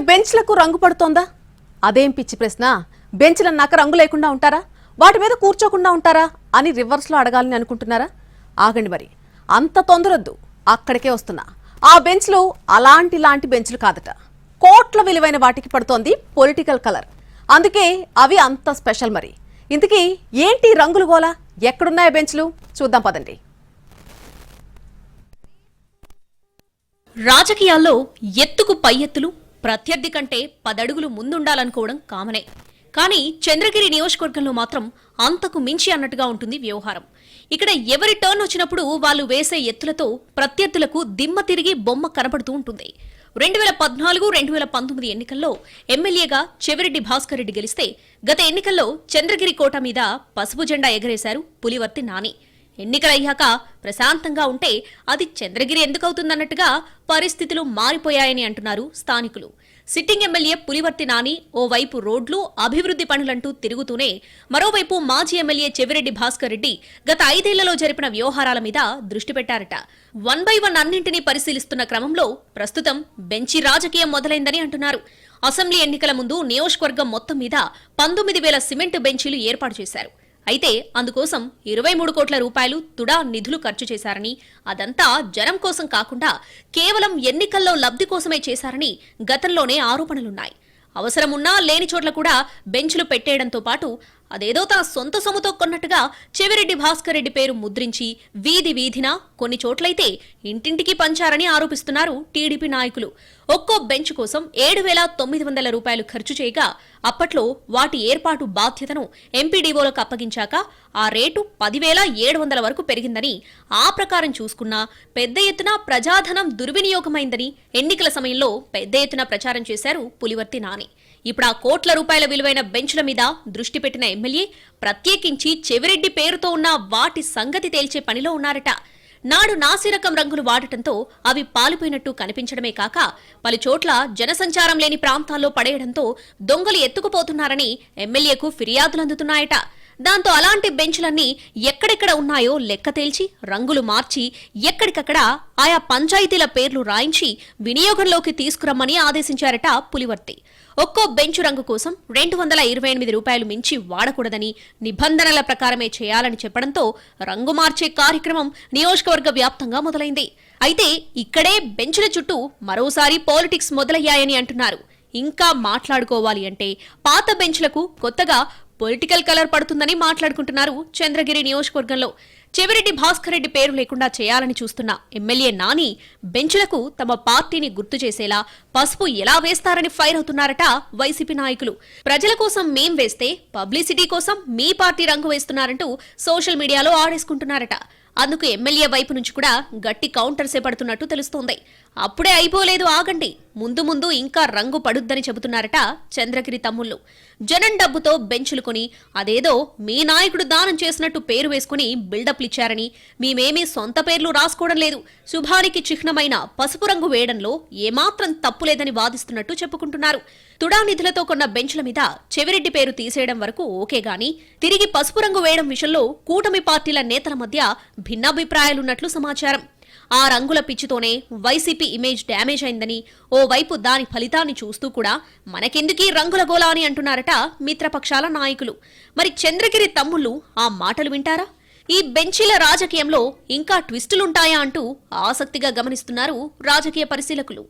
బెంచ్లకు రంగు పడుతోందా? అదేం పిచ్చి ప్రశ్న. బెంచ్లన్నాక రంగు లేకుండా ఉంటారా? వాటి మీద కూర్చోకుండా ఉంటారా అని రివర్స్లో అడగాలని అనుకుంటున్నారా? ఆగండి మరి, అంత తొందరొద్దు, అక్కడికే వస్తున్నా. ఆ బెంచ్లు అలాంటి బెంచ్లు కాదట. కోట్ల విలువైన వాటికి పడుతోంది పొలిటికల్ కలర్. అందుకే అవి అంత స్పెషల్. మరి ఇంతకీ ఏంటి రంగులు గోలా? ఎక్కడున్నాయి బెంచ్లు? చూద్దాం పదండి. రాజకీయాల్లో ఎత్తుకు పై ఎత్తులు, ప్రత్యర్థి కంటే 10 అడుగులు ముందుండాలనుకోవడం కామనే. కానీ చంద్రగిరి నియోజకవర్గంలో మాత్రం అంతకు మించి అన్నట్టుగా ఉంటుంది వ్యవహారం. ఇక్కడ ఎవరి టర్న్ వచ్చినప్పుడు వాళ్ళు వేసే ఎత్తులతో ప్రత్యర్థులకు దిమ్మ తిరిగి బొమ్మ కనబడుతూ ఉంటుంది. 2014-2019 ఎన్నికల్లో ఎమ్మెల్యేగా చెవిరెడ్డి భాస్కర్ రెడ్డి గెలిస్తే, గత ఎన్నికల్లో చంద్రగిరి కోట మీద పసుపు జెండా ఎగరేశారు పులివర్తి నాని. ఎన్నికలయ్యాక ప్రశాంతంగా ఉంటే అది చంద్రగిరి ఎందుకవుతుందన్నట్టుగా పరిస్థితులు మారిపోయాయని అంటున్నారు స్థానికులు. సిట్టింగ్ ఎమ్మెల్యే పులివర్తి నాని ఓవైపు రోడ్లు, అభివృద్ధి పనులంటూ తిరుగుతూనే, మరోవైపు మాజీ ఎమ్మెల్యే చెవిరెడ్డి భాస్కర్ రెడ్డి గత 5 ఏళ్లలో జరిపిన వ్యవహారాల మీద దృష్టి పెట్టారట. 1 by 1 అన్నింటినీ పరిశీలిస్తున్న క్రమంలో ప్రస్తుతం బెంచి రాజకీయం మొదలైందని అంటున్నారు. అసెంబ్లీ ఎన్నికల ముందు నియోజకవర్గం మొత్తం మీద 19,000 సిమెంట్ బెంచీలు ఏర్పాటు చేశారు. అయితే అందుకోసం 23 కోట్ల రూపాయలు తుడా నిధులు ఖర్చు చేశారని, అదంతా జనం కోసం కాకుండా కేవలం ఎన్నికల్లో లబ్ధి కోసమే చేశారని గతంలోనే ఆరోపణలున్నాయి. అవసరమున్నా లేని చోట్ల కూడా బెంచ్లు పెట్టేయడంతో పాటు అదేదో తన సొంత సొమ్ముతో కొన్నట్టుగా చెవిరెడ్డి భాస్కర్ రెడ్డి పేరు ముద్రించి వీధి వీధిన, కొన్ని చోట్లయితే ఇంటింటికి పంచారని ఆరోపిస్తున్నారు టీడీపీ నాయకులు. ఒక్కో బెంచ్ కోసం 7,900 రూపాయలు ఖర్చు చేయగా, అప్పట్లో వాటి ఏర్పాటు బాధ్యతను ఎంపీడీఓలకు అప్పగించాక ఆ రేటు 10,700 వరకు పెరిగిందని, ఆ ప్రకారం చూసుకున్నా పెద్ద ఎత్తున ప్రజాధనం దుర్వినియోగమైందని ఎన్నికల సమయంలో పెద్ద ఎత్తున ప్రచారం చేశారు పులివర్తి నాని. ఇప్పుడు ఆ కోట్ల రూపాయల విలువైన బెంచ్ల మీద దృష్టి పెట్టిన ఎమ్మెల్యే ప్రత్యేకించి చెవిరెడ్డి పేరుతో ఉన్న వాటి సంగతి తేల్చే పనిలో ఉన్నారట. నాడు నాసిరకం రంగులు వాడటంతో అవి పాలిపోయినట్టు కనిపించడమే కాక, పలుచోట్ల జనసంచారం లేని ప్రాంతాల్లో పడేయడంతో దొంగలు ఎత్తుకుపోతున్నారని ఎమ్మెల్యేకు ఫిర్యాదులందుతున్నాయట. దాంతో అలాంటి బెంచ్లన్నీ ఎక్కడెక్కడ ఉన్నాయో లెక్క తేల్చి, రంగులు మార్చి, ఎక్కడికక్కడ ఆయా పంచాయతీల పేర్లు రాయించి వినియోగంలోకి తీసుకురమ్మని ఆదేశించారట పులివర్తి. ఒక్కో బెంచు రంగు కోసం 228 రూపాయలు మించి వాడకూడదని, నిబంధనల ప్రకారమే చేయాలని చెప్పడంతో రంగు మార్చే కార్యక్రమం నియోజకవర్గ వ్యాప్తంగా మొదలైంది. అయితే ఇక్కడే బెంచుల చుట్టూ మరోసారి పాలిటిక్స్ మొదలయ్యాయని అంటున్నారు. ఇంకా మాట్లాడుకోవాలి అంటే పాత బెంచ్లకు కొత్తగా పొలిటికల్ కలర్ పడుతుందని మాట్లాడుకుంటున్నారు చంద్రగిరి నియోజకవర్గంలో. చెవిరెడ్డి భాస్కర్ రెడ్డి పేరు లేకుండా చేయాలని చూస్తున్న ఎమ్మెల్యే నాని బెంచులకు తమ పార్టీని గుర్తు చేసేలా పసుపు ఎలా వేస్తారని ఫైర్ అవుతున్నారట వైసీపీ నాయకులు. ప్రజల కోసం మేం వేస్తే పబ్లిసిటీ కోసం మీ పార్టీ రంగు వేస్తున్నారంటూ సోషల్ మీడియాలో ఆడేసుకుంటున్నారట. అందుకు ఎమ్మెల్యే వైపు నుంచి కూడా గట్టి కౌంటర్సే పడుతున్నట్టు తెలుస్తోంది. అప్పుడే అయిపోలేదు, ఆగండి, ముందు ముందు ఇంకా రంగు పడుద్దని చెబుతున్నారట చంద్రగిరి తమ్ముళ్ళు. జనం డబ్బుతో బెంచులు కొని అదేదో మీ నాయకుడు దానం చేసినట్టు పేరు వేసుకుని బిల్డప్లు ఇచ్చారని, మేమేమీ సొంత పేర్లు రాసుకోవడం లేదు, శుభానికి చిహ్నమైన పసుపు రంగు వేయడంలో ఏమాత్రం తప్పులేదని వాదిస్తున్నట్టు చెప్పుకుంటున్నారు. తుడా నిధులతో కొన్న బెంచ్ల మీద చెవిరెడ్డి పేరు తీసేయడం వరకు ఓకే గాని, తిరిగి పసుపు రంగు వేయడం విషయంలో కూటమి పార్టీల నేతల మధ్య భిన్నాభిప్రాయాలున్నట్లు సమాచారం. ఆ రంగుల పిచ్చితోనే వైసీపీ ఇమేజ్ డ్యామేజ్ అయిందని, ఓవైపు దాని ఫలితాన్ని చూస్తూ కూడా మనకెందుకీ రంగుల గోలా అని అంటున్నారట మిత్రపక్షాల నాయకులు. మరి చంద్రగిరి తమ్ముళ్ళు ఆ మాటలు వింటారా? ఈ బెంచీల రాజకీయంలో ఇంకా ట్విస్టులుంటాయా అంటూ ఆసక్తిగా గమనిస్తున్నారు రాజకీయ పరిశీలకులు.